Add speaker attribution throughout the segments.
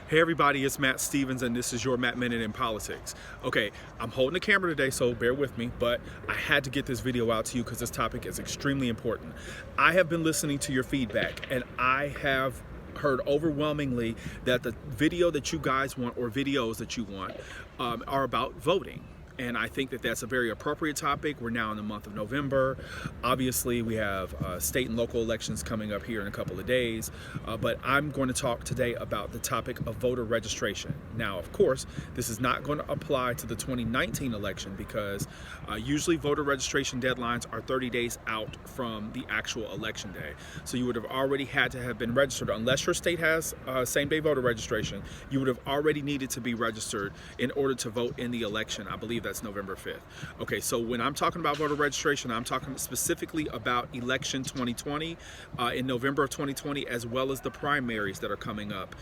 Speaker 1: Hey everybody, it's Matt Stevens and this is your Matt Minute in Politics. Okay, I'm holding the camera today, so bear with me, but I had to get this video out to you because this topic is extremely important. I have been listening to your feedback and I have heard overwhelmingly that the video that you guys want, or videos that you want, are about voting. And I think that that's a very appropriate topic. We're now in the month of November. Obviously, we have state and local elections coming up here in a couple of days. But I'm going to talk today about the topic of voter registration. Now, of course, this is not going to apply to the 2019 election because usually voter registration deadlines are 30 days out from the actual election day. So you would have already had to have been registered. Unless your state has same-day voter registration, you would have already needed to be registered in order to vote in the election. I believe that's November 5th. Okay, so when I'm talking about voter registration, I'm talking specifically about election 2020 in November of 2020, as well as the primaries that are coming up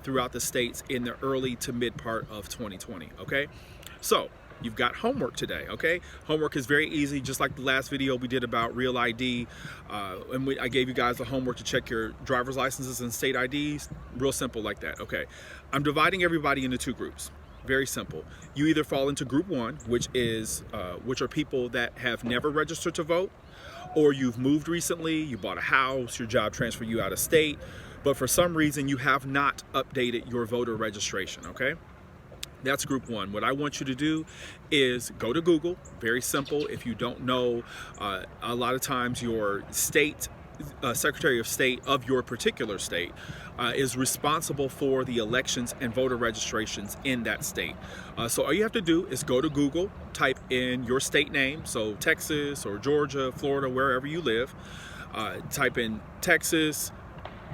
Speaker 1: throughout the states in the early to mid part of 2020. Okay, so you've got homework today. Okay, homework is very easy, just like the last video we did about real ID, and I gave you guys the homework to check your driver's licenses and state IDs. Real simple like that. Okay, I'm dividing everybody into two groups. Very simple. You either fall into group one, which are people that have never registered to vote, or you've moved recently, you bought a house, your job transferred you out of state, but for some reason you have not updated your voter registration. Okay, that's group one. What I want you to do is go to Google. Very simple. If you don't know, a lot of times your state Secretary of State of your particular state is responsible for the elections and voter registrations in that state. So all you have to do is go to Google, type in your state name, so Texas or Georgia, Florida, wherever you live, type in Texas,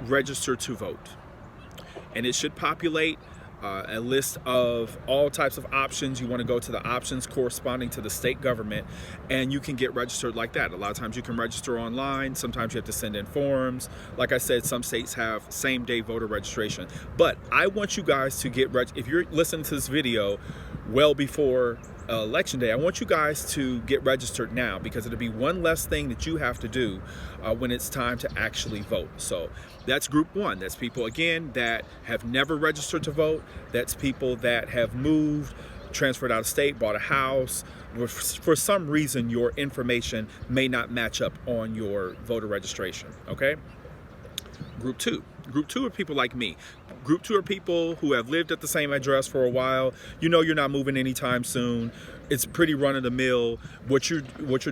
Speaker 1: register to vote. And it should populate a list of all types of options. You want to go to the options corresponding to the state government, and you can get registered like that. A lot of times you can register online. Sometimes you have to send in forms. Like I said, some states have same-day voter registration. But I want you guys to get if you're listening to this video well before election day, I want you guys to get registered now, because it'll be one less thing that you have to do when it's time to actually vote. So that's group one. That's people, again, that have never registered to vote. That's people that have moved, transferred out of state, bought a house. For some reason, your information may not match up on your voter registration. Okay? Group two. Group two are people like me. Group two are people who have lived at the same address for a while. You know you're not moving anytime soon. It's pretty run-of-the-mill. What you're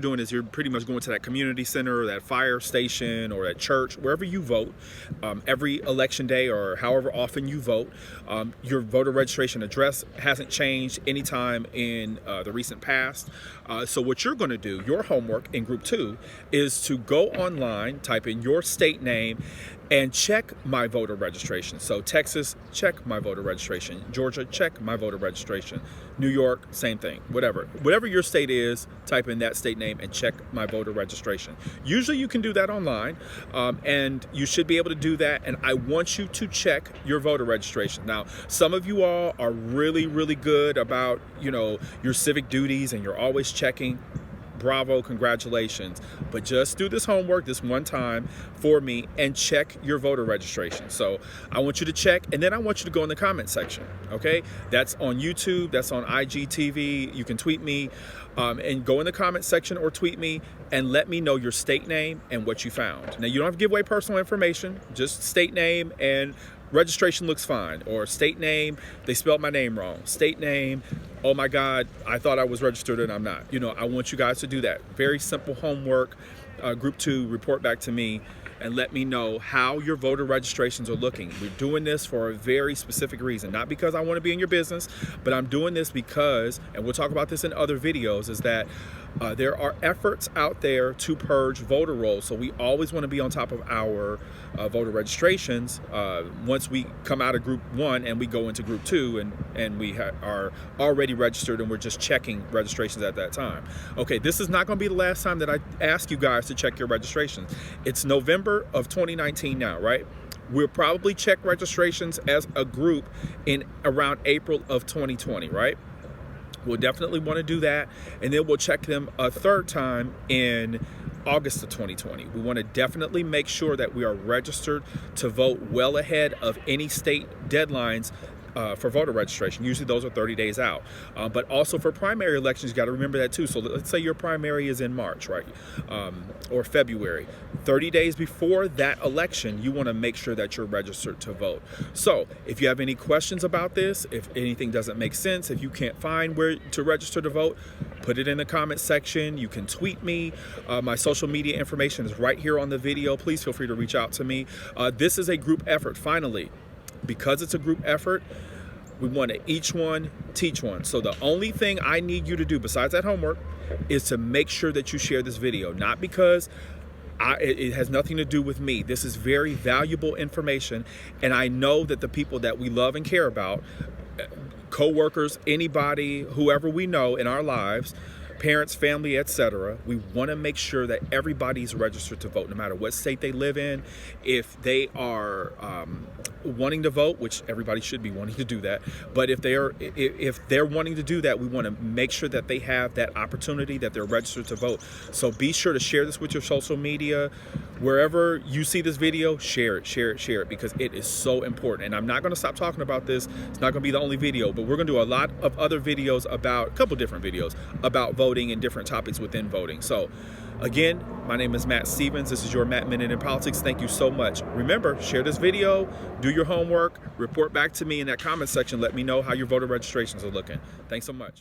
Speaker 1: doing is you're pretty much going to that community center or that fire station or that church, wherever you vote, every election day or however often you vote. Your voter registration address hasn't changed anytime in the recent past. So what you're going to do, your homework in group two, is to go online, type in your state name, and check my voter registration. So Texas, check my voter registration. Georgia, check my voter registration. New York, same thing. Whatever your state is, type in that state name and check my voter registration. Usually you can do that online, and you should be able to do that. And I want you to check your voter registration. Now, some of you all are really, really good about, your civic duties, and you're always checking. Bravo, congratulations. But just do this homework this one time for me and check your voter registration. So I want you to check, and then I want you to go in the comment section. Okay, that's on YouTube, that's on IGTV. You can tweet me, and go in the comment section or tweet me and let me know your state name and what you found. Now, you don't have to give away personal information, just state name and registration looks fine, or state name, they spelled my name wrong. State name, oh my God, I thought I was registered and I'm not. I want you guys to do that. Very simple homework. Group two, report back to me and let me know how your voter registrations are looking. We're doing this for a very specific reason, not because I want to be in your business, but I'm doing this because, and we'll talk about this in other videos, is that there are efforts out there to purge voter rolls. So we always want to be on top of our voter registrations once we come out of group one and we go into group two, and we are already registered and we're just checking registrations at that time. Okay, this is not going to be the last time that I ask you guys to check your registrations. It's November of 2019 now, right? We'll probably check registrations as a group in around April of 2020, right? We'll definitely want to do that, and then we'll check them a third time in August of 2020. We want to definitely make sure that we are registered to vote well ahead of any state deadlines for voter registration. Usually those are 30 days out. But also for primary elections, you got to remember that too. So let's say your primary is in March, right? Or February. 30 days before that election, you want to make sure that you're registered to vote. So if you have any questions about this, if anything doesn't make sense, if you can't find where to register to vote, put it in the comment section. You can tweet me. My social media information is right here on the video. Please feel free to reach out to me. This is a group effort, finally. Because it's a group effort, we want to each one teach one. So the only thing I need you to do besides that homework is to make sure that you share this video. Not because it has nothing to do with me. This is very valuable information, and I know that the people that we love and care about, co-workers, anybody, whoever we know in our lives, parents, family, etc. We want to make sure that everybody's registered to vote, no matter what state they live in. If they are wanting to vote, which everybody should be wanting to do that, but if they're wanting to do that, we want to make sure that they have that opportunity, that they're registered to vote. So be sure to share this with your social media. Wherever you see this video, share it, because it is so important. And I'm not going to stop talking about this. It's not going to be the only video, but we're going to do a lot of other videos about, a couple different videos about voting and different topics within voting. So again, my name is Matt Stevens. This is your Matt Minute in Politics. Thank you so much. Remember, share this video, do your homework, report back to me in that comment section. Let me know how your voter registrations are looking. Thanks so much.